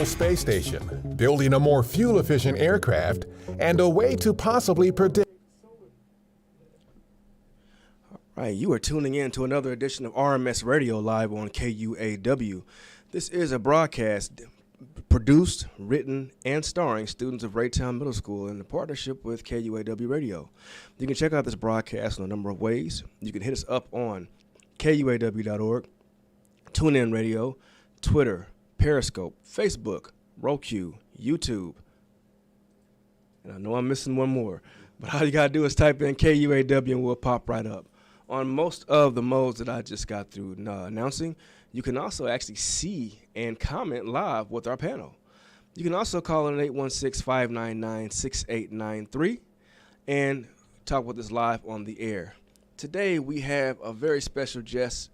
space station, building a more fuel-efficient aircraft, and a way to possibly predict. Right, you are tuning in to another edition of RMS Radio Live on KUAW. This is a broadcast produced, written, and starring students of Raytown Middle School in partnership with KUAW Radio. You can check out this broadcast in a number of ways. You can hit us up on KUAW.org, TuneIn Radio, Twitter, Periscope, Facebook, Roku, YouTube. And I know I'm missing one more, but all you got to do is type in KUAW and we'll pop right up. On most of the modes that I just got through announcing, you can also actually see and comment live with our panel. You can also call in at 816-599-6893 and talk with us live on the air. Today we have a very special guest,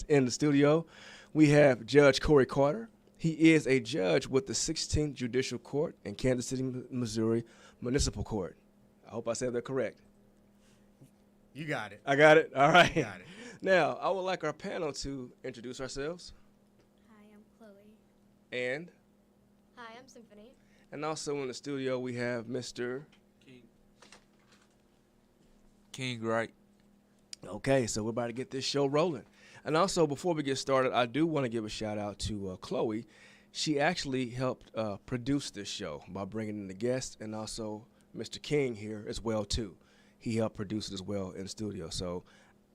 in the studio. We have Judge Corey Carter. He is a judge with the 16th Judicial Court in Kansas City, Missouri Municipal Court. I hope I said that correct. You got it. I got it? All right. You got it. Now, I would like our panel to introduce ourselves. Hi, I'm Chloe. And? Hi, I'm Symphony. And also in the studio, we have Mr. King, right? Okay, so we're about to get this show rolling. And also, before we get started, I do want to give a shout out to Chloe. She actually helped produce this show by bringing in the guests, and also Mr. King here as well, too. He helped produce it as well in the studio. So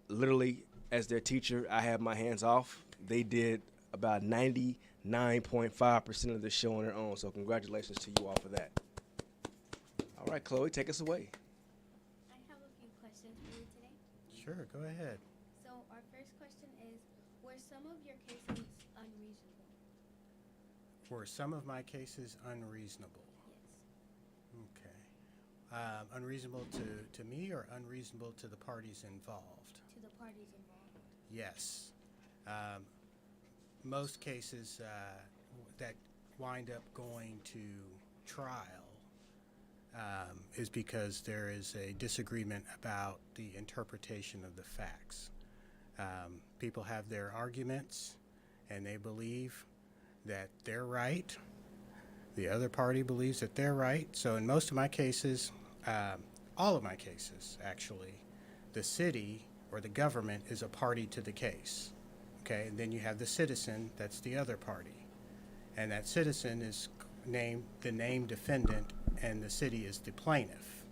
literally, as their teacher, I have my hands off. They did about 99.5% of the show on their own. So congratulations to you all for that. All right, Chloe, take us away. I have a few questions for you today. Sure, go ahead. So our first question is, were some of your cases unreasonable? Were some of my cases unreasonable? Yes. Okay. Unreasonable to me or unreasonable to the parties involved? To the parties involved. Yes. Most cases that wind up going to trial is because there is a disagreement about the interpretation of the facts. People have their arguments and they believe that they're right. The other party believes that they're right. So in most of my cases, all of my cases actually, the city or the government is a party to the case. Okay, and then you have the citizen, that's the other party. And that citizen is named the named defendant and the city is the plaintiff.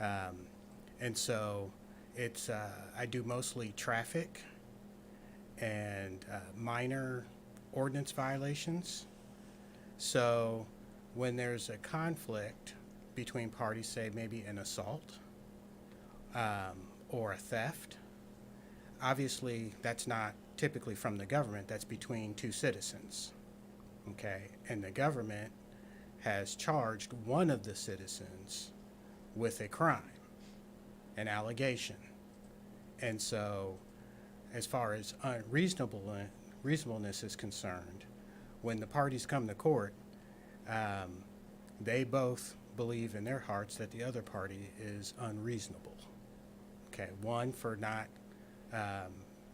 And so it's, I do mostly traffic and minor ordinance violations. So when there's a conflict between parties, say maybe an assault or a theft, obviously that's not typically from the government, that's between two citizens, okay? And the government has charged one of the citizens with a crime, an allegation. And so as far as reasonableness is concerned, when the parties come to court, they both believe in their hearts that the other party is unreasonable. Okay, one for not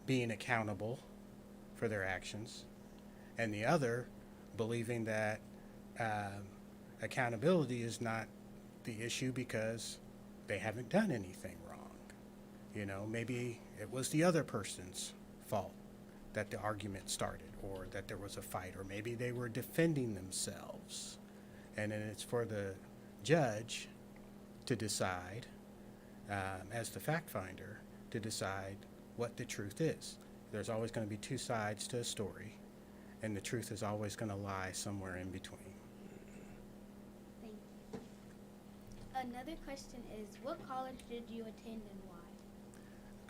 being accountable for their actions, and the other believing that accountability is not the issue because they haven't done anything wrong. You know, maybe it was the other person's fault that the argument started, or that there was a fight, or maybe they were defending themselves. And then it's for the judge to decide, as the fact finder, to decide what the truth is. There's always going to be two sides to a story, and the truth is always going to lie somewhere in between. Thank you. Another question is, what college did you attend and why?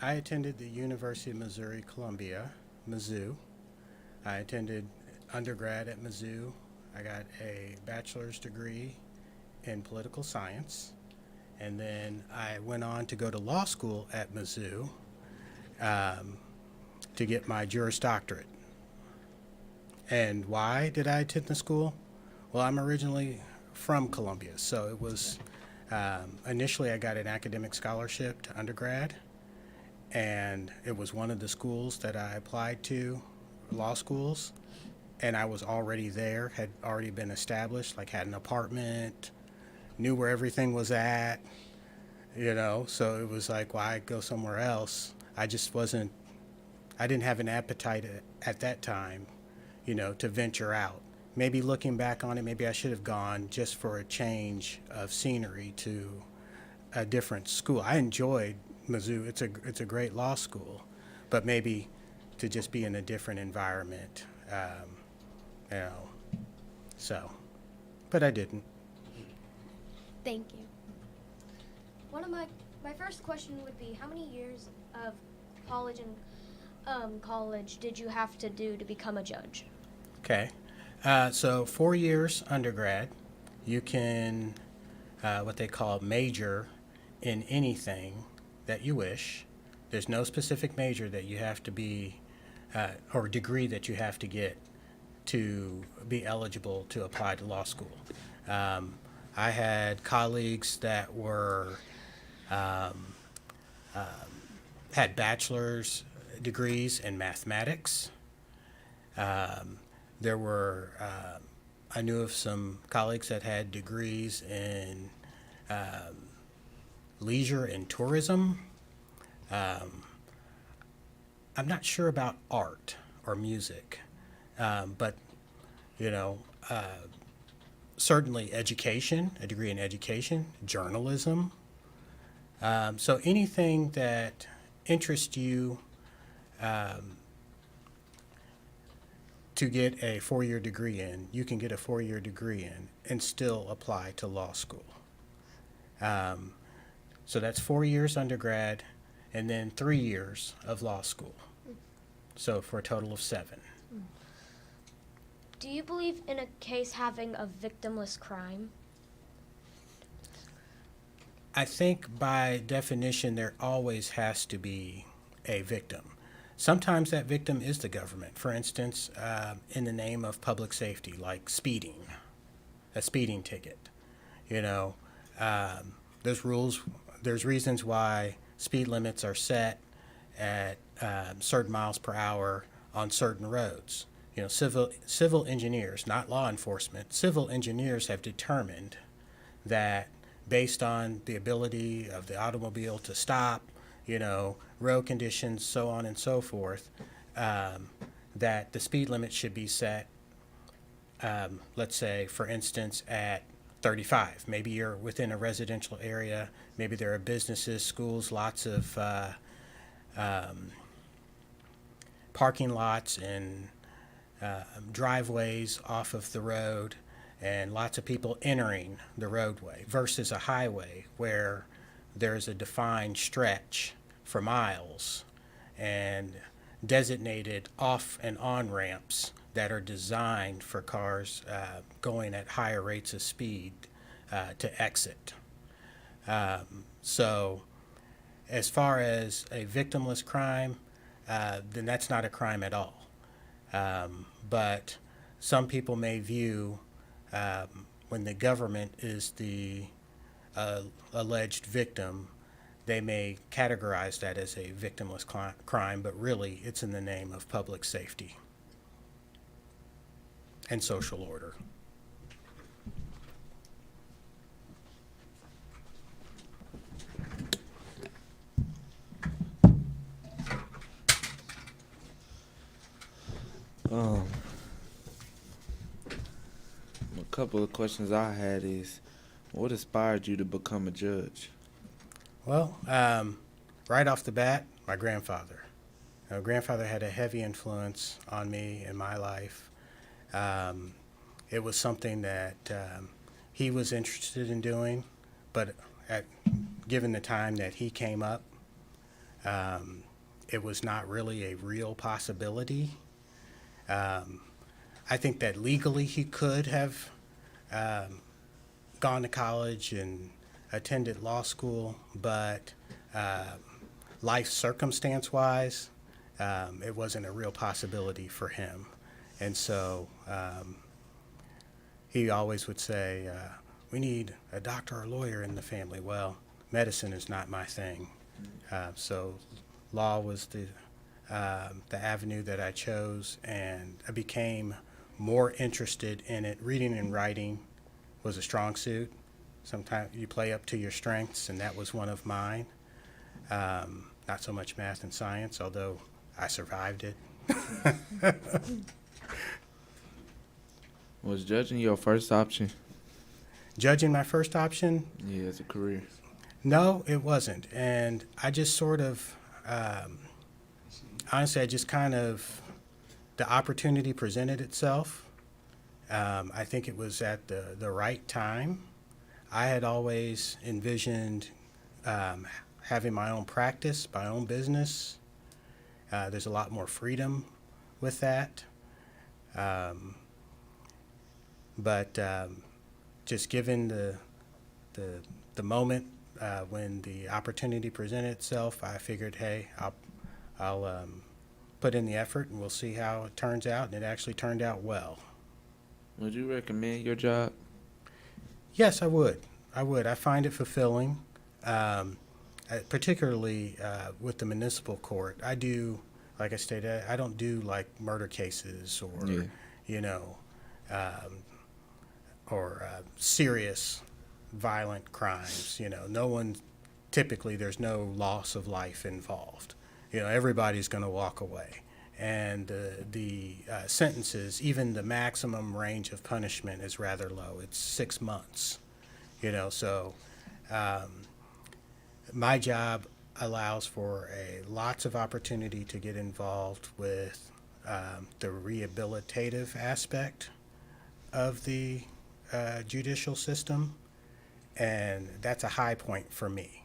I attended the University of Missouri Columbia, Mizzou. I attended undergrad at Mizzou. I got a bachelor's degree in political science, and then I went on to go to law school at Mizzou to get my Juris Doctorate. And why did I attend the school? Well, I'm originally from Columbia, so it was initially I got an academic scholarship to undergrad, and it was one of the schools that I applied to, law schools, and I was already there, had already been established, like had an apartment, knew where everything was at, so it was like, why go somewhere else? I just wasn't, I didn't have an appetite at that time, to venture out. Maybe looking back on it, maybe I should have gone just for a change of scenery to a different school. I enjoyed Mizzou. It's a great law school, but maybe to just be in a different environment, you know. So, but I didn't. Thank you. One of my first question would be, how many years of college and college did you have to do to become a judge? Okay. So 4 years undergrad, you can what they call major in anything that you wish. There's no specific major that you have to be or degree that you have to get to be eligible to apply to law school. I had colleagues that were had bachelor's degrees in mathematics. There were I knew of some colleagues that had degrees in leisure and tourism. I'm not sure about art or music, but certainly education, a degree in education, journalism. So anything that interests you to get a 4-year degree in, you can get a 4-year degree in and still apply to law school. So that's 4 years undergrad and then 3 years of law school. So for a total of 7. Do you believe in a case having a victimless crime? I think by definition there always has to be a victim. Sometimes that victim is the government. For instance, in the name of public safety, like speeding, a speeding ticket. There's rules, there's reasons why speed limits are set at certain miles per hour on certain roads. Civil engineers, not law enforcement, civil engineers have determined that based on the ability of the automobile to stop, road conditions, so on and so forth, that the speed limit should be set, let's say, for instance, at 35. Maybe you're within a residential area. Maybe there are businesses, schools, lots of parking lots and driveways off of the road, and lots of people entering the roadway versus a highway where there's a defined stretch for miles and designated off and on ramps that are designed for cars going at higher rates of speed to exit. So as far as a victimless crime, then that's not a crime at all. But some people may view when the government is the alleged victim, they may categorize that as a victimless crime, but really it's in the name of public safety and social order. A couple of questions I had is, what inspired you to become a judge? Well, right off the bat, my grandfather. My grandfather had a heavy influence on me in my life. It was something that he was interested in doing, but given the time that he came up, it was not really a real possibility. I think that legally he could have gone to college and attended law school, but life circumstance-wise, it wasn't a real possibility for him. And so he always would say, we need a doctor or lawyer in the family. Well, medicine is not my thing. So law was the avenue that I chose, and I became more interested in it. Reading and writing was a strong suit. Sometimes you play up to your strengths, and that was one of mine. Not so much math and science, although I survived it. Was judging your first option? Judging my first option? Yeah, as a career. No, it wasn't. And I just sort of, honestly, I just kind of, the opportunity presented itself. I think it was at the right time. I had always envisioned having my own practice, my own business. There's a lot more freedom with that. But just given the moment when the opportunity presented itself, I figured, hey, I'll put in the effort and we'll see how it turns out. And it actually turned out well. Would you recommend your job? Yes, I would. I find it fulfilling, particularly with the municipal court. I do, like I stated, I don't do like murder cases or, Yeah. you know, or serious violent crimes. You know, no one, typically there's no loss of life involved. You know, everybody's going to walk away. And the sentences, even the maximum range of punishment is rather low. It's 6 months. You know, so my job allows for lots of opportunity to get involved with the rehabilitative aspect of the judicial system, and that's a high point for me.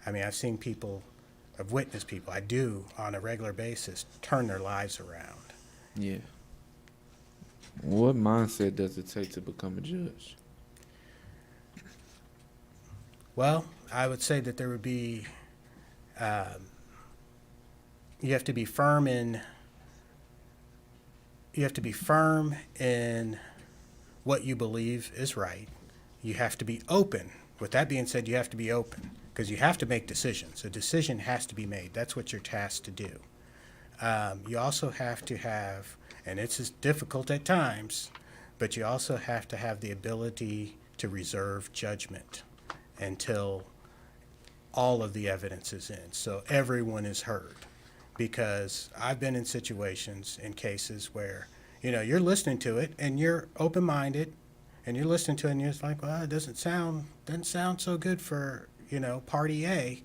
I mean, I've seen people, I've witnessed people, I do on a regular basis, turn their lives around. Yeah. What mindset does it take to become a judge? Well, I would say that there would be, you have to be firm in what you believe is right. You have to be open. With that being said, you have to be open because you have to make decisions. A decision has to be made. That's what you're tasked to do. You also have to have, and it's as difficult at times, but you also have to have the ability to reserve judgment until all of the evidence is in, so everyone is heard. Because I've been in situations, in cases where, you know, you're listening to it and you're open-minded and you're listening to it and you're just like, well, it doesn't sound so good for, you know, party A.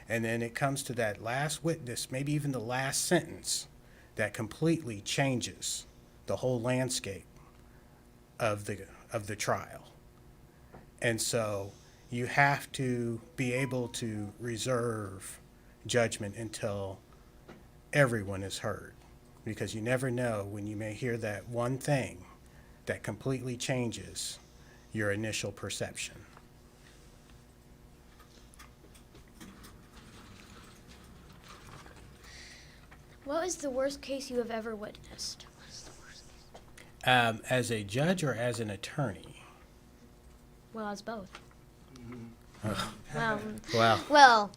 And then it comes to that last witness, maybe even the last sentence, that completely changes the whole landscape of the trial. And so you have to be able to reserve judgment until everyone is heard, because you never know when you may hear that one thing that completely changes your initial perception. What is the worst case you have ever witnessed? As a judge or as an attorney? Well, as both. Well, Well,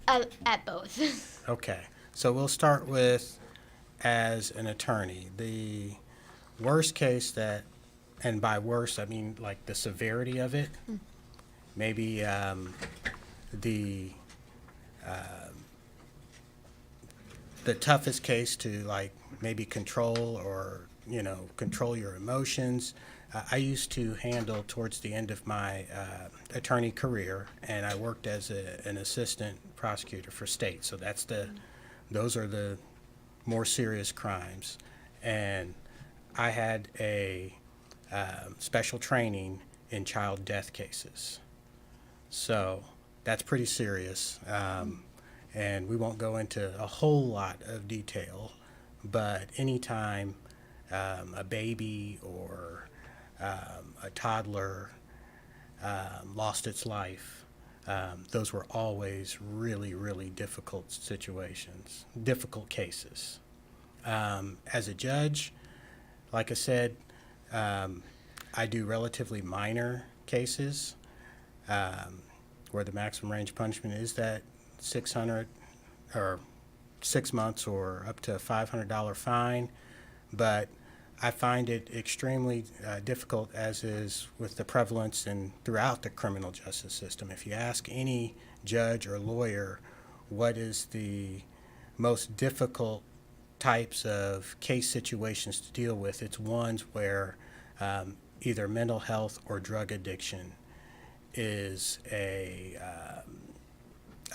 at both. okay. So we'll start with as an attorney. The worst case that, and by worst I mean like the severity of it, maybe the toughest case to like maybe control or, you know, control your emotions. I used to handle towards the end of my attorney career, and I worked as an assistant prosecutor for state. So those are the more serious crimes. And I had a special training in child death cases. So that's pretty serious. And we won't go into a whole lot of detail, but anytime a baby or a toddler lost its life, those were always really, really difficult situations, difficult cases. As a judge, like I said, I do relatively minor cases where the maximum range of punishment is that 600 or 6 months or up to a $500 fine. But I find it extremely difficult, as is with the prevalence and throughout the criminal justice system. If you ask any judge or lawyer what is the most difficult types of case situations to deal with, it's ones where either mental health or drug addiction is a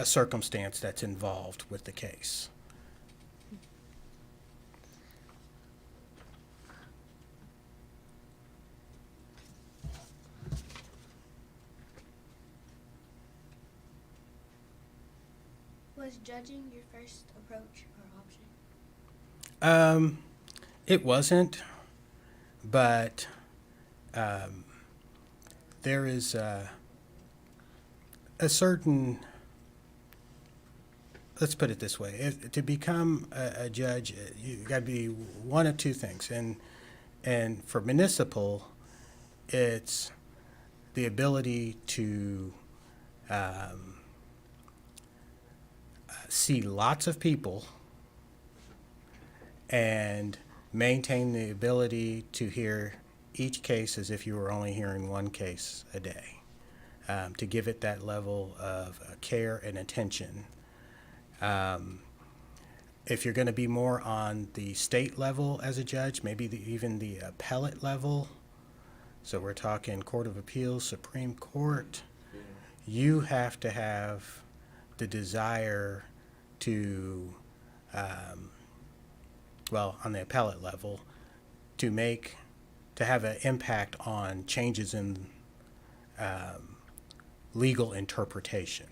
circumstance that's involved with the case. Was judging your first approach or option? It wasn't, but there is a certain, let's put it this way, to become a judge, you got to be one of two things. And for municipal, it's the ability to see lots of people and maintain the ability to hear each case as if you were only hearing one case a day, to give it that level of care and attention. If you're going to be more on the state level as a judge, maybe even the appellate level, so we're talking Court of Appeals, Supreme Court, you have to have the desire to, well, on the appellate level, to have an impact on changes in legal interpretation.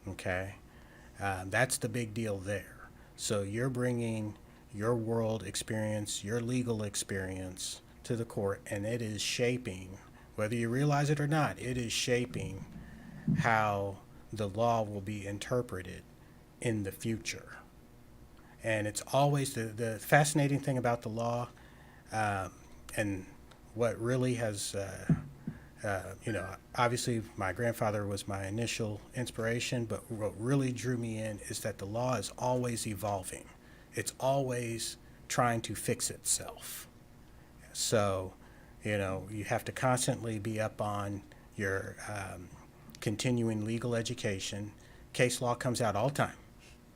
Okay? That's the big deal there. So you're bringing your world experience, your legal experience to the court, and it is shaping, whether you realize it or not, it is shaping how the law will be interpreted in the future. And it's always the fascinating thing about the law, and what really has, obviously my grandfather was my initial inspiration, but what really drew me in is that the law is always evolving. It's always trying to fix itself. So, you have to constantly be up on your continuing legal education. Case law comes out all the time.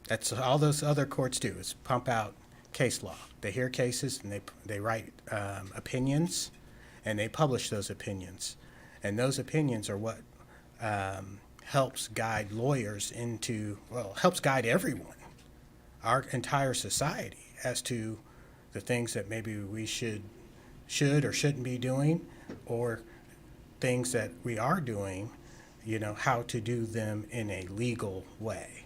That's all those other courts do, is pump out case law. They hear cases and they write opinions, and they publish those opinions. And those opinions are what helps guide lawyers helps guide everyone, our entire society, as to the things that maybe we should or shouldn't be doing, or things that we are doing, how to do them in a legal way.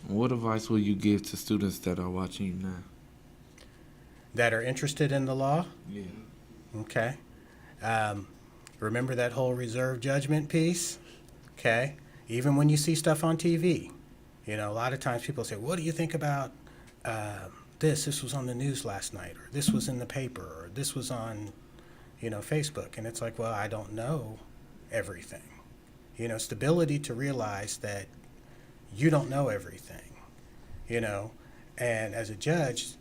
What advice will you give to students that are watching you now? That are interested in the law? Yeah. Okay. Remember that whole reserve judgment piece? Okay. Even when you see stuff on TV, a lot of times people say, what do you think about this? This was on the news last night, or this was in the paper, or this was on, Facebook. And it's like, well, I don't know everything. It's the ability to realize that you don't know everything, and as a judge,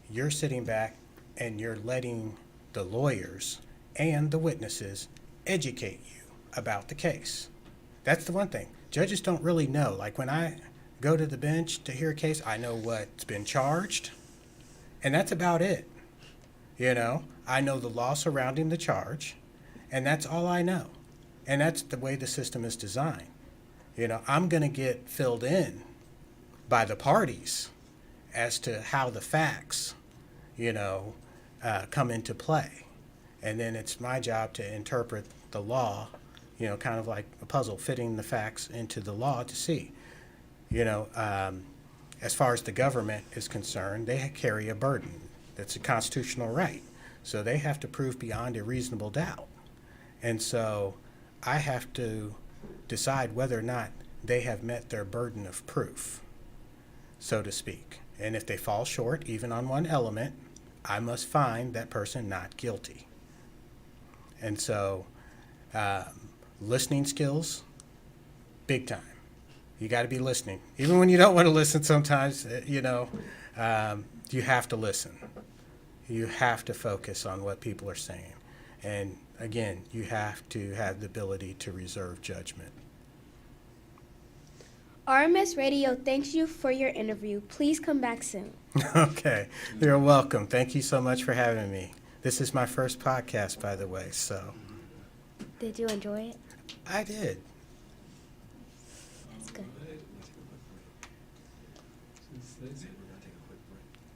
you're sitting back and you're letting the lawyers and the witnesses educate you about the case. That's the one thing. Judges don't really know. Like when I go to the bench to hear a case, I know what's been charged, and that's about it. I know the law surrounding the charge, and that's all I know. And that's the way the system is designed. I'm going to get filled in by the parties as to how the facts, come into play. And then it's my job to interpret the law, kind of like a puzzle, fitting the facts into the law to see. As far as the government is concerned, they carry a burden. That's a constitutional right. So they have to prove beyond a reasonable doubt. And so I have to decide whether or not they have met their burden of proof, so to speak. And if they fall short, even on one element, I must find that person not guilty. And so listening skills, big time. You got to be listening. Even when you don't want to listen sometimes, You have to listen. You have to focus on what people are saying. And again, you have to have the ability to reserve judgment. RMS Radio thanks you for your interview. Please come back soon. Okay, you're welcome. Thank you so much for having me. This is my first podcast, by the way, so. Did you enjoy it? I did. That's good.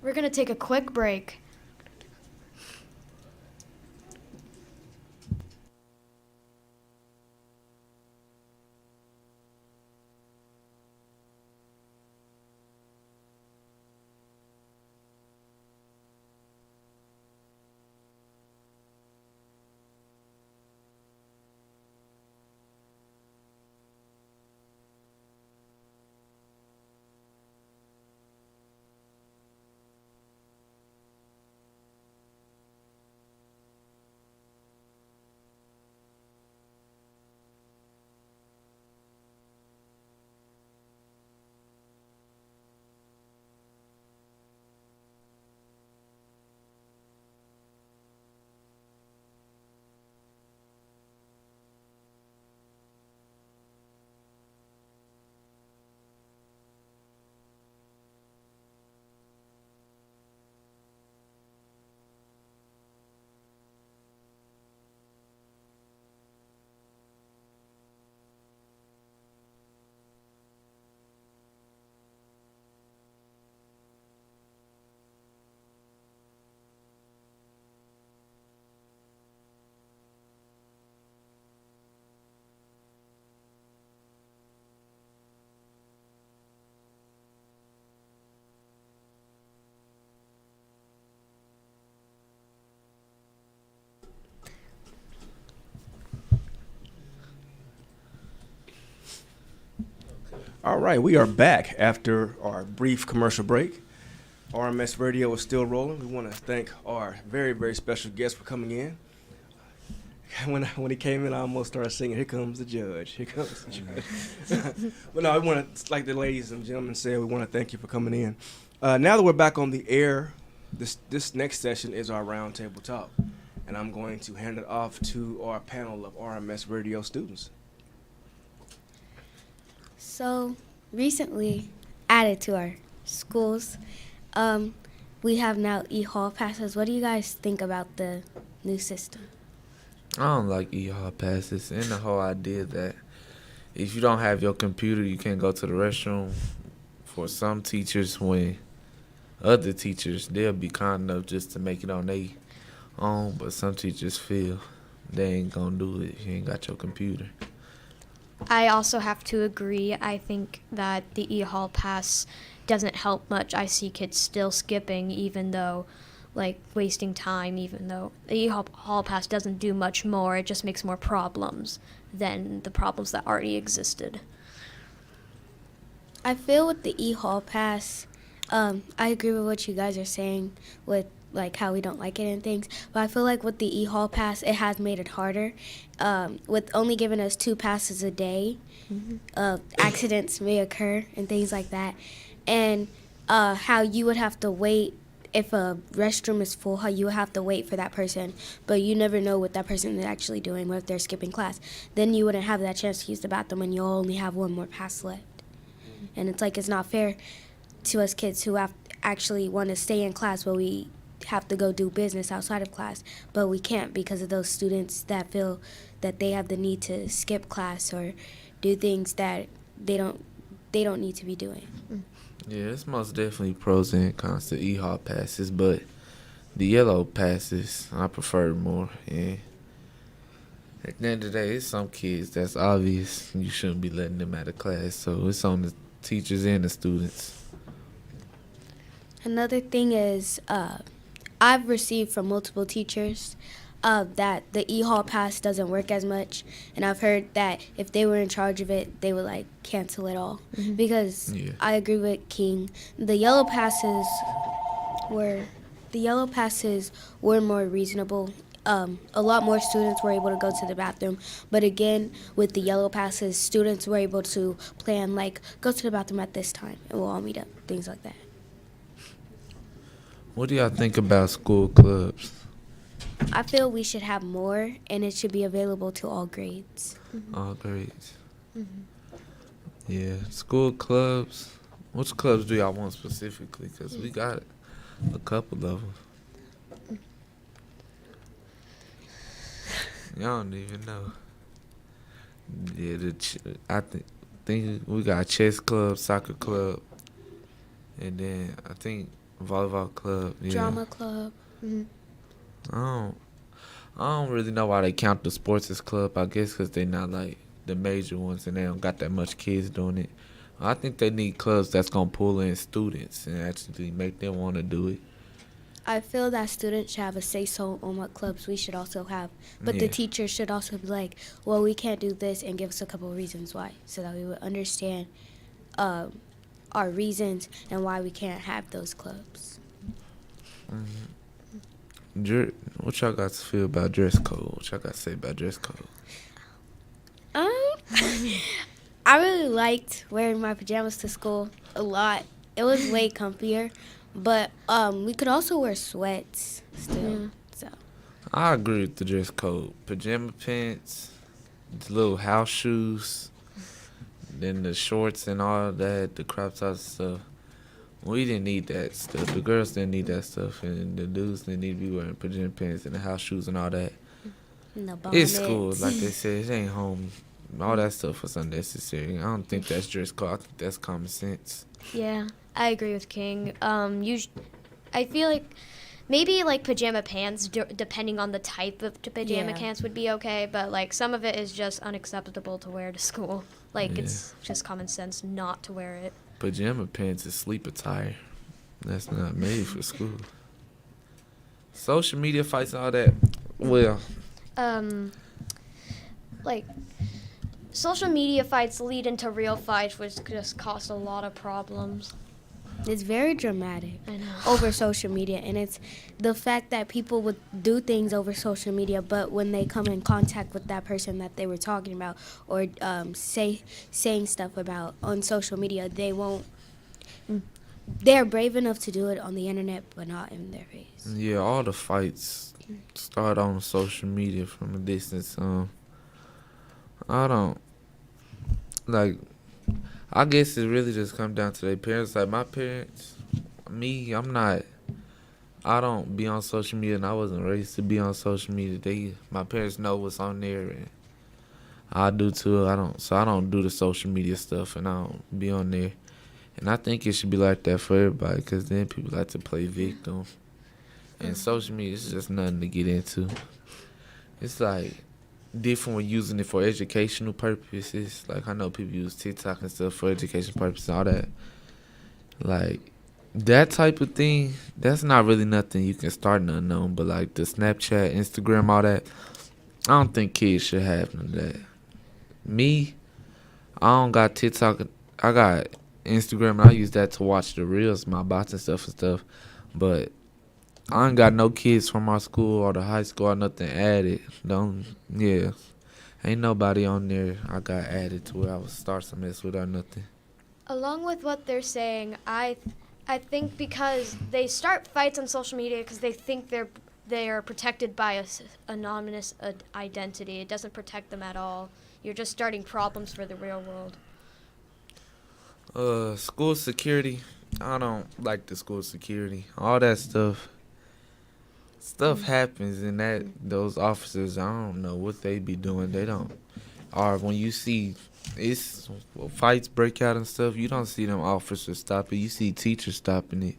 We're going to take a quick break. All right, we are back after our brief commercial break. RMS Radio is still rolling. We want to thank our very, very special guest for coming in. When he came in, I almost started singing, "Here comes the judge, here comes the judge." But no, I want to, like the ladies and gentlemen said, we want to thank you for coming in. Now that we're back on the air, this next session is our roundtable talk, and I'm going to hand it off to our panel of RMS Radio students. So, recently added to our schools, we have now e-hall passes. What do you guys think about the new system? I don't like e-hall passes and the whole idea that if you don't have your computer, you can't go to the restroom. For some teachers, when other teachers, they'll be kind enough just to make it on their own, but some teachers feel they ain't gonna do it if you ain't got your computer. I also have to agree. I think that the e-hall pass doesn't help much. I see kids still skipping, even though, like, wasting time, even though the e-hall pass doesn't do much more. It just makes more problems than the problems that already existed. I feel with the e-hall pass, I agree with what you guys are saying with like how we don't like it and things, but I feel like with the e-hall pass, it has made it harder. With only giving us 2 passes a day, accidents may occur and things like that. And how you would have to wait if a restroom is full, how you would have to wait for that person, but you never know what that person is actually doing, or if they're skipping class. Then you wouldn't have that chance to use the bathroom, and you'll only have 1 more pass left. And it's like, it's not fair to us kids who actually want to stay in class, but we have to go do business outside of class, but we can't because of those students that feel that they have the need to skip class or do things that they don't need to be doing. Yeah, it's most definitely pros and cons to e-hall passes, but the yellow passes, I prefer more. And at the end of the day, it's some kids that's obvious you shouldn't be letting them out of class, so it's on the teachers and the students. Another thing is, I've received from multiple teachers that the e-hall pass doesn't work as much, and I've heard that if they were in charge of it, they would like cancel it all. Because I agree with King. The yellow passes were more reasonable. A lot more students were able to go to the bathroom, but again, with the yellow passes, students were able to plan like go to the bathroom at this time, and we'll all meet up, things like that. What do y'all think about school clubs? I feel we should have more, and it should be available to all grades. All grades. Yeah, school clubs. Which clubs do y'all want specifically? Because we got a couple of them. Y'all don't even know. Yeah, I think we got chess club, soccer club, and then I think volleyball club. Yeah. Drama club. I don't really know why they count the sports as club. I guess because they not like the major ones and they don't got that much kids doing it. I think they need clubs that's gonna pull in students and actually make them want to do it. I feel that students should have a say-so on what clubs we should also have. But the Yeah. teachers should also be like, well, we can't do this, and give us a couple of reasons why, so that we would understand our reasons and why we can't have those clubs. What y'all got to feel about dress code? What y'all got to say about dress code? I really liked wearing my pajamas to school a lot. It was way comfier. But we could also wear sweats still. So I agree with the dress code. Pajama pants, the little house shoes, then the shorts and all that, the crop tops stuff. We didn't need that stuff. The girls didn't need that stuff, and the dudes didn't need to be wearing pajama pants and the house shoes and all that. no It's school, bonnets. like they said. It ain't home. All that stuff was unnecessary. I don't think that's dress code. I think that's common sense. Yeah, I agree with King. I feel like maybe like pajama pants, depending on the type of pajama Yeah. pants, would be okay. But like some of it is just unacceptable to wear to school. Like Yeah. it's just common sense not to wear it. Pajama pants is sleep attire. That's not made for school. Social media fights and all that. Well, Like social media fights lead into real fights, which just cause a lot of problems. It's very dramatic I know. over social media, and it's the fact that people would do things over social media, but when they come in contact with that person that they were talking about or saying stuff about on social media, they won't. They're brave enough to do it on the internet, but not in their face. yeah, all the fights start on social media from a distance. I don't like. I guess it really just comes down to their parents. Like my parents, me, I don't be on social media, and I wasn't raised to be on social media. My parents know what's on there, and I do too. I don't do the social media stuff, and I don't be on there. And I think it should be like that for everybody, because then people like to play victim. And social media is just nothing to get into. It's like different when using it for educational purposes. Like I know people use TikTok and stuff for education purposes and all that. Like that type of thing, that's not really nothing you can start nothing on. But like the Snapchat, Instagram, all that, I don't think kids should have none of that. Me, I don't got TikTok. I got Instagram. I use that to watch the reels, my bots and stuff. But I ain't got no kids from our school or the high school or nothing added. Ain't nobody on there I got added to where I would start some mess with or nothing. Along with what they're saying, I think because they start fights on social media because they think they are protected by a anonymous identity. It doesn't protect them at all. You're just starting problems for the real world. School security. I don't like the school security. All that stuff happens, and those officers, I don't know what they be doing. They don't. Or when you see fights break out and stuff, you don't see them officers stop it. You see teachers stopping it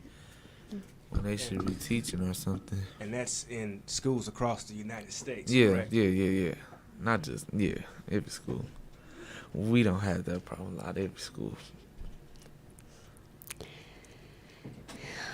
when they should be teaching or something. And that's in schools across the United States, Yeah, correct? yeah. Not just every school. We don't have that problem. Not every school.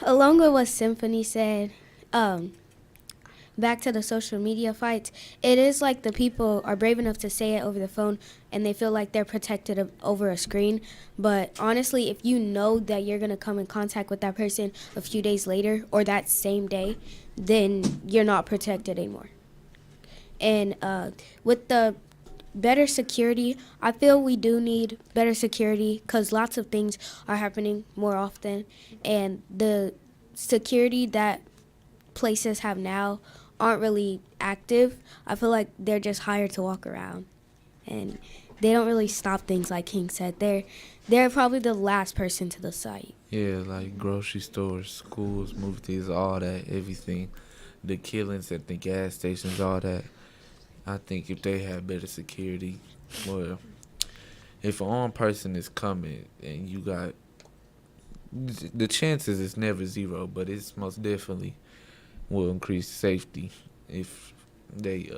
Along with what Symphony said, back to the social media fights, it is like the people are brave enough to say it over the phone and they feel like they're protected over a screen. But honestly, if you know that you're going to come in contact with that person a few days later or that same day, then you're not protected anymore. And with the better security, I feel we do need better security because lots of things are happening more often, and the security that places have now aren't really active. I feel like they're just hired to walk around, and they don't really stop things like King said. They're probably the last person to the site. Yeah, like grocery stores, schools, movie theaters, all that, everything. The killings at the gas stations, all that. I think if they had better security, well, if an armed person is coming and you got, the chances is never zero, but it's most definitely will increase safety if they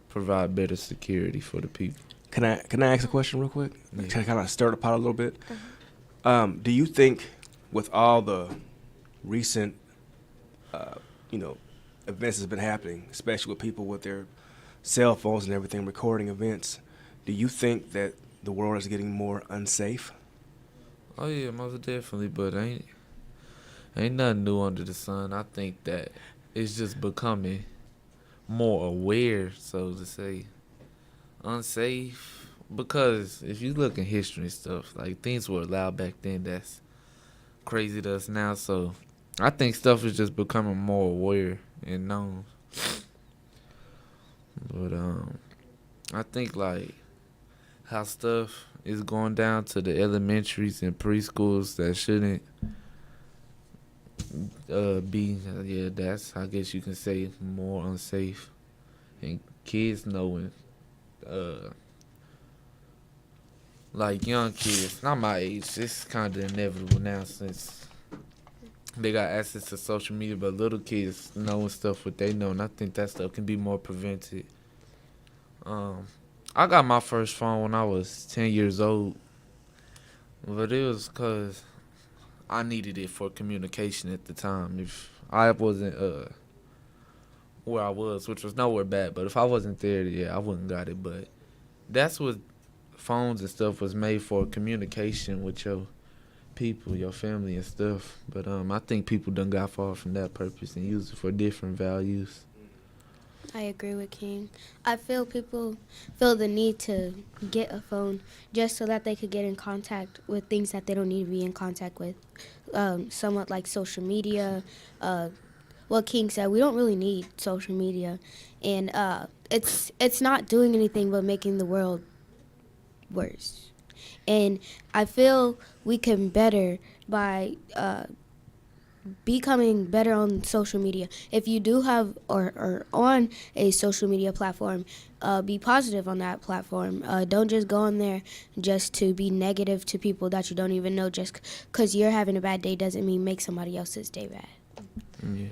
provide better security for the people. Can I ask a question real quick? Yeah. Can I kind of stir the pot a little bit? Do you think with all the recent, events that's been happening, especially with people with their cell phones and everything recording events, do you think that the world is getting more unsafe? Oh yeah, most definitely, but ain't nothing new under the sun. I think that it's just becoming more aware, so to say. Unsafe, because if you look in history and stuff, like things were allowed back then that's crazy to us now, so I think stuff is just becoming more aware and known. But I think like how stuff is going down to the elementaries and preschools that shouldn't be, yeah, that's, I guess you can say, more unsafe. And kids knowing, like young kids, not my age, it's kind of inevitable now since they got access to social media, but little kids knowing stuff what they know, and I think that stuff can be more prevented. I got my first phone when I was 10 years old, but it was because I needed it for communication at the time. If I wasn't where I was, which was nowhere bad, but if I wasn't there, yeah, I wouldn't got it. But that's what phones and stuff was made for, communication with your people, your family and stuff. But I think people done got far from that purpose and used it for different values. I agree with King. I feel people feel the need to get a phone just so that they could get in contact with things that they don't need to be in contact with. Somewhat like social media. What King said, we don't really need social media. And it's not doing anything but making the world worse. And I feel we can better by becoming better on social media. If you do have or on a social media platform, be positive on that platform. Don't just go on there just to be negative to people that you don't even know. Just because you're having a bad day doesn't mean make somebody else's day bad. Yeah.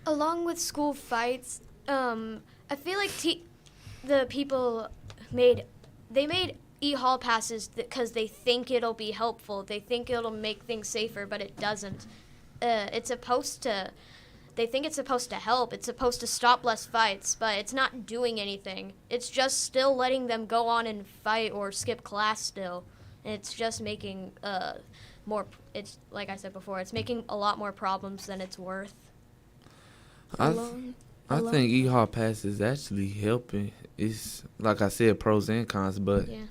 Along with school fights, I feel like the people made e-hall passes because they think it'll be helpful. They think it'll make things safer, but it doesn't. They think it's supposed to help. It's supposed to stop less fights, but it's not doing anything. It's just still letting them go on and fight or skip class still. And it's just making it's like I said before, it's making a lot more problems than it's worth. I think e-hall pass is actually helping. It's like I said, pros and cons, but Yeah.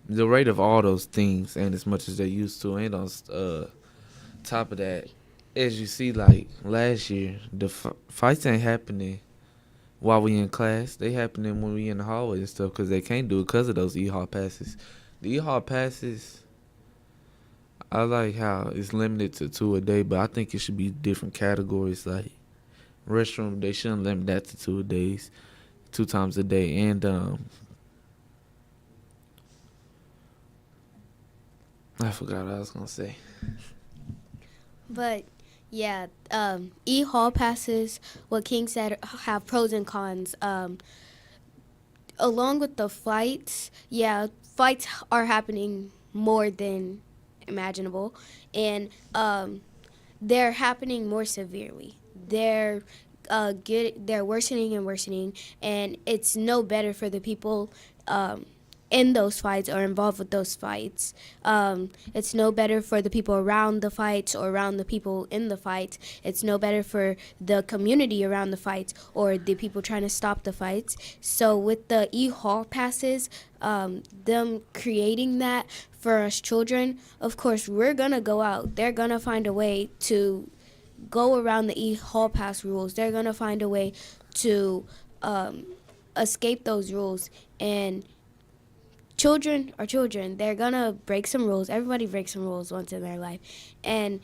the rate of all those things ain't as much as they used to. And on top of that, as you see, like last year, the fights ain't happening while we in class. They happening when we in the hallway and stuff because they can't do it because of those e-hall passes. The e-hall passes, I like how it's limited to 2 a day, but I think it should be different categories. Like restroom, they shouldn't limit that to 2 days, 2 times a day. And I forgot what I was gonna say. But yeah, e-hall passes, what King said, have pros and cons. Along with the fights, yeah, fights are happening more than imaginable, and they're happening more severely. They're worsening and worsening, and it's no better for the people in those fights or involved with those fights. It's no better for the people around the fights or around the people in the fights. It's no better for the community around the fights or the people trying to stop the fights. So with the e-hall passes, them creating that for us children, of course, we're going to go out. They're going to find a way to go around the hall pass rules. They're gonna find a way to escape those rules. And children are children. They're gonna break some rules. Everybody breaks some rules once in their life, and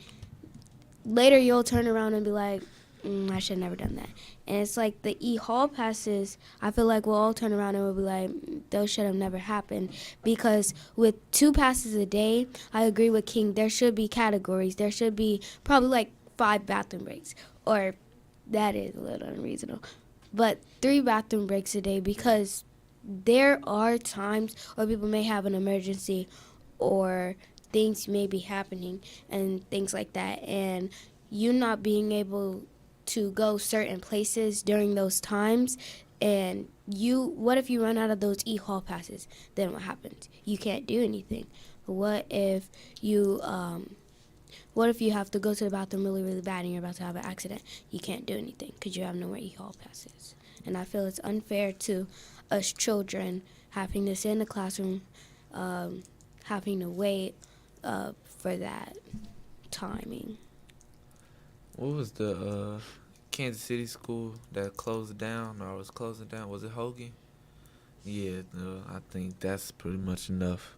later you'll turn around and be like, I should have never done that. And it's like the hall passes, I feel like we'll all turn around and we'll be like, those should have never happened. Because with 2 passes a day, I agree with King, there should be categories. There should be probably like 5 bathroom breaks. Or that is a little unreasonable. But 3 bathroom breaks a day, because there are times where people may have an emergency or things may be happening and things like that. And you not being able to go certain places during those times, and what if you run out of those hall passes? Then what happens? You can't do anything. What if you have to go to the bathroom really, really bad and you're about to have an accident? You can't do anything because you have no more hall passes. And I feel it's unfair to us children having to sit in the classroom, having to wait for that timing. What was the Kansas City school that closed down or was closing down? Was it Hogan? Yeah, no, I think that's pretty much enough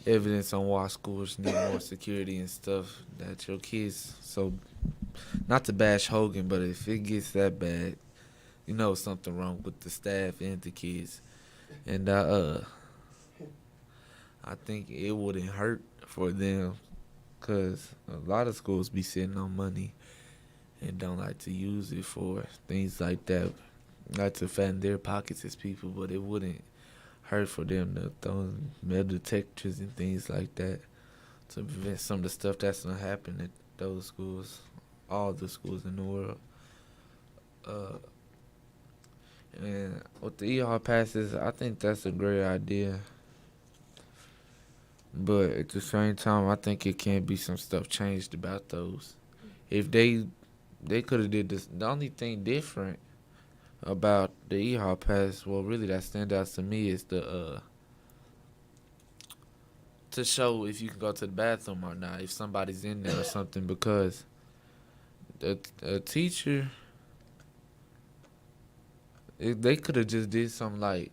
evidence on why schools need more security and stuff, that your kids, so not to bash Hogan, but if it gets that bad, you know something wrong with the staff and the kids. And I think it wouldn't hurt for them, because a lot of schools be sitting on money and don't like to use it for things like that, like to fatten their pockets as people, but it wouldn't hurt for them to throw metal detectors and things like that to prevent some of the stuff that's going to happen at those schools, all the schools in the world. And with the ER passes, I think that's a great idea. But at the same time, I think it can be some stuff changed about those. If they could have did this, the only thing different about the ER pass, well, really that stands out to me is the to show if you can go to the bathroom or not, if somebody's in there or something, because a teacher, they could have just did something like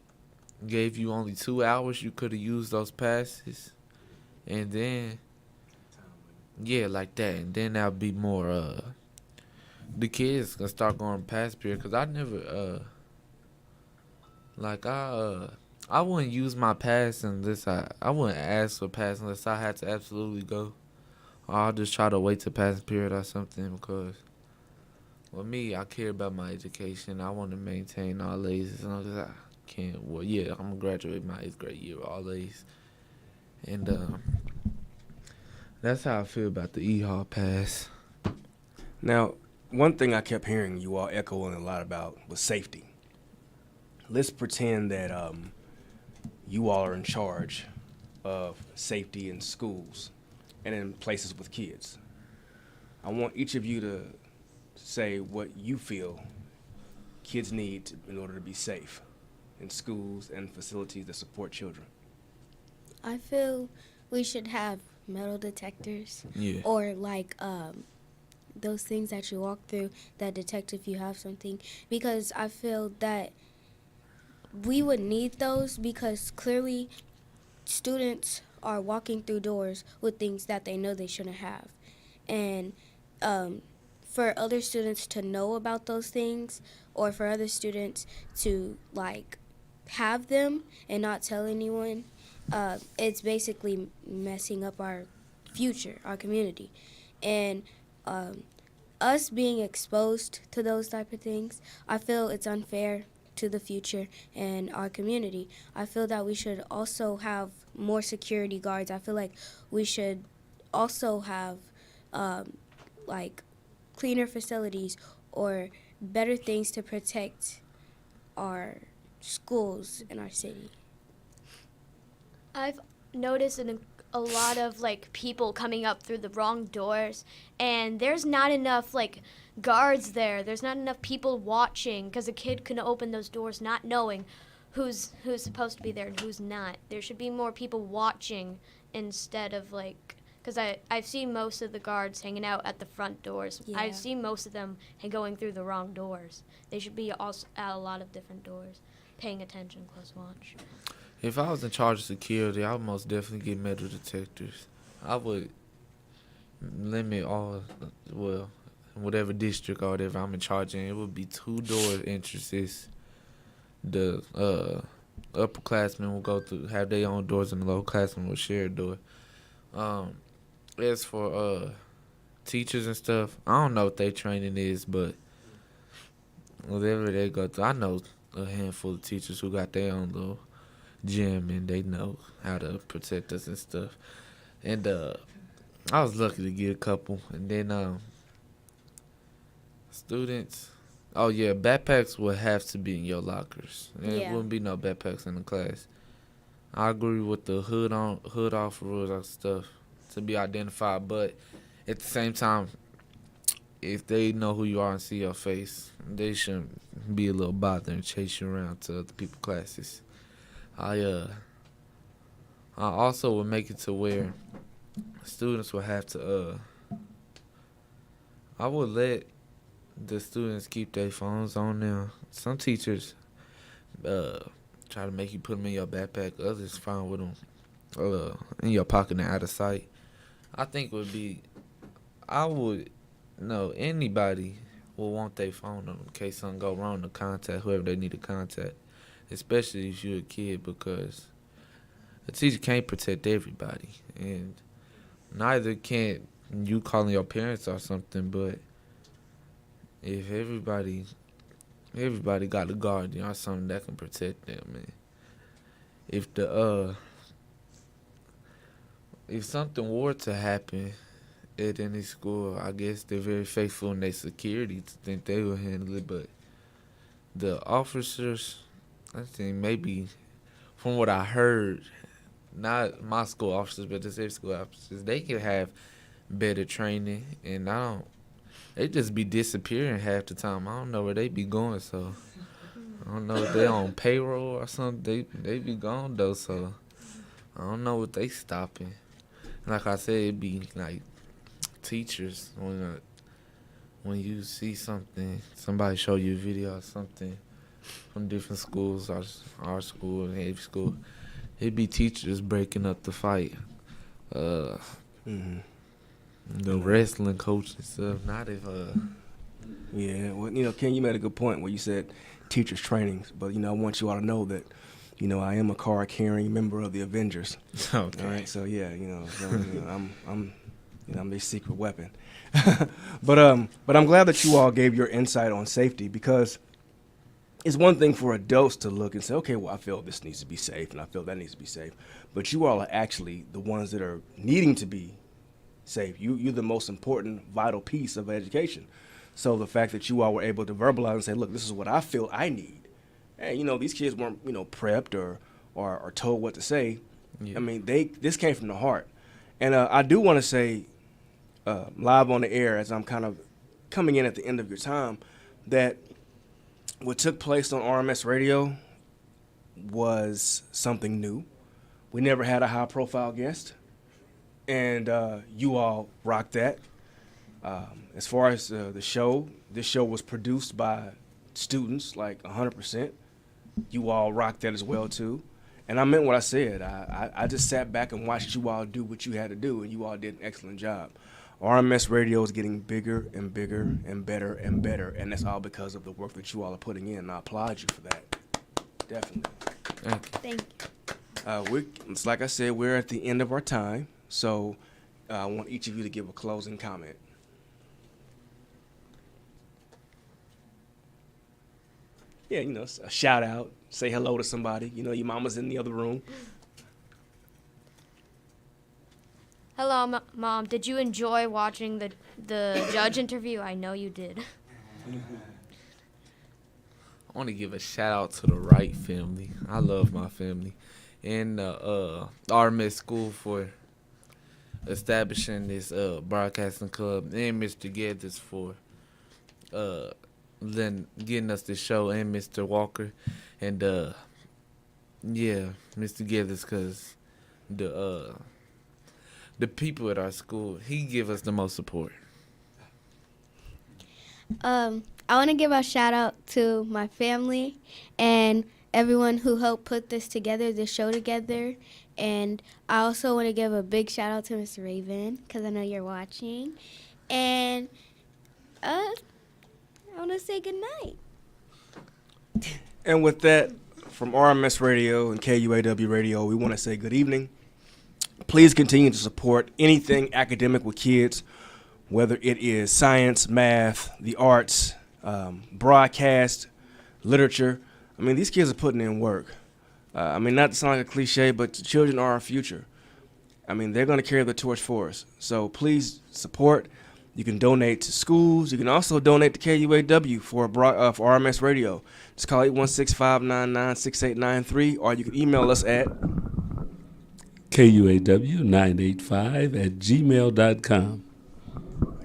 gave you only 2 hours, you could have used those passes, and then yeah, like that, and then that'll be more the kids can start going past period, because I never I wouldn't use my pass unless I wouldn't ask for pass unless I had to absolutely go, or I'll just try to wait to pass period or something, because with me, I care about my education. I want to maintain all A's as long as I can. Well, yeah, I'm going to graduate my 8th grade year with all A's. And that's how I feel about the E-Hall pass. Now, one thing I kept hearing you all echoing a lot about was safety. Let's pretend that you all are in charge of safety in schools and in places with kids. I want each of you to say what you feel kids need in order to be safe in schools and facilities that support children. I feel we should have metal detectors, Yeah. or like those things that you walk through that detect if you have something, because I feel that we would need those, because clearly students are walking through doors with things that they know they shouldn't have. And for other students to know about those things, or for other students to like have them and not tell anyone, it's basically messing up our future, our community. And us being exposed to those type of things, I feel it's unfair to the future and our community. I feel that we should also have more security guards. I feel like we should also have like cleaner facilities or better things to protect our schools in our city. I've noticed a lot of like people coming up through the wrong doors, and there's not enough like guards there. There's not enough people watching, because a kid can open those doors not knowing who's supposed to be there and who's not. There should be more people watching instead of like Because I've seen most of the guards hanging out at the front doors. Yeah. I've seen most of them going through the wrong doors. They should be also at a lot of different doors, paying attention, close watch. If I was in charge of security, I would most definitely get metal detectors. I would limit all, well, whatever district or whatever I'm in charge in, it would be 2-door entrances. The upperclassmen will go through, have their own doors, and the lowerclassmen will share a door. As for teachers and stuff, I don't know what their training is, but whatever they go through, I know a handful of teachers who got their own little gym and they know how to protect us and stuff. And I was lucky to get a couple. And then students, oh yeah, backpacks would have to be in your lockers. There Yeah. wouldn't be no backpacks in the class. I agree with the hood off rules and stuff to be identified, but at the same time, if they know who you are and see your face, they shouldn't be a little bother and chase you around to other people's classes. I also would make it to where students would have to I would let the students keep their phones on them. Some teachers try to make you put them in your backpack. Others fine with them in your pocket and out of sight. I think anybody will want their phone on them in case something go wrong to contact whoever they need to contact, especially if you're a kid, because a teacher can't protect everybody, and neither can you calling your parents or something. But if everybody got a guardian or something that can protect them, and if something were to happen at any school, I guess they're very faithful in their security to think they will handle it. But the officers, I think maybe from what I heard, not my school officers, but just every school officers, they could have better training, and they just be disappearing half the time. I don't know where they be going, so I don't know if they on payroll or something. They be gone though, so I don't know what they stopping. Like I said, it be like teachers when you see something, somebody show you a video or something from different schools, our school and every school, it be teachers breaking up the fight. The wrestling coach and stuff. Not if Yeah, well, Ken, you made a good point where you said teachers trainings, but I want you all to know that I am a card-carrying member of the Avengers. Okay. All right, so yeah, I'm their secret weapon. But I'm glad that you all gave your insight on safety, because it's one thing for adults to look and say, okay, well, I feel this needs to be safe and I feel that needs to be safe, but you all are actually the ones that are needing to be safe. You're the most important, vital piece of education. So the fact that you all were able to verbalize and say, look, this is what I feel I need. And, these kids weren't, prepped or told what to say. Yeah. I mean, this came from the heart. And I do want to say, live on the air, as I'm kind of coming in at the end of your time, that what took place on RMS Radio was something new. We never had a high-profile guest, and you all rocked that. As far as the show, this show was produced by students, like 100%. You all rocked that as well, too. And I meant what I said. I just sat back and watched you all do what you had to do, and you all did an excellent job. RMS Radio is getting bigger and bigger and better, and that's all because of the work that you all are putting in, and I applaud you for that. Definitely. Thank you. Thank you. It's like I said, we're at the end of our time, so I want each of you to give a closing comment. Yeah, a shout out, say hello to somebody. Your mama's in the other room. Hello, Mom. Did you enjoy watching the judge interview? I know you did. I want to give a shout out to the Wright family. I love my family, and RMS School for establishing this broadcasting club, and Mr. Gethers for getting us this show, and Mr. Walker, and Mr. Gethers, because the the people at our school, he give us the most support. I want to give a shout out to my family and everyone who helped put this together, this show together. And I also want to give a big shout out to Mr. Raven, because I know you're watching. And I want to say good night. And with that, from RMS Radio and KUAW Radio, we want to say good evening. Please continue to support anything academic with kids, whether it is science, math, the arts, broadcast, literature. I mean, these kids are putting in work. I mean, not to sound like a cliche, but the children are our future. I mean, they're going to carry the torch for us. So please support. You can donate to schools. You can also donate to KUAW for RMS Radio. Just call 816-599-6893, or you can email us at KUAW985@gmail.com.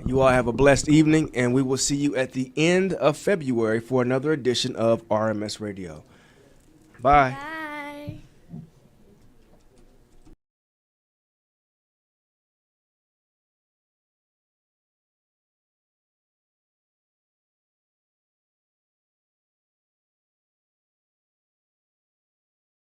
You all have a blessed evening, and we will see you at the end of February for another edition of RMS Radio. Bye. Bye.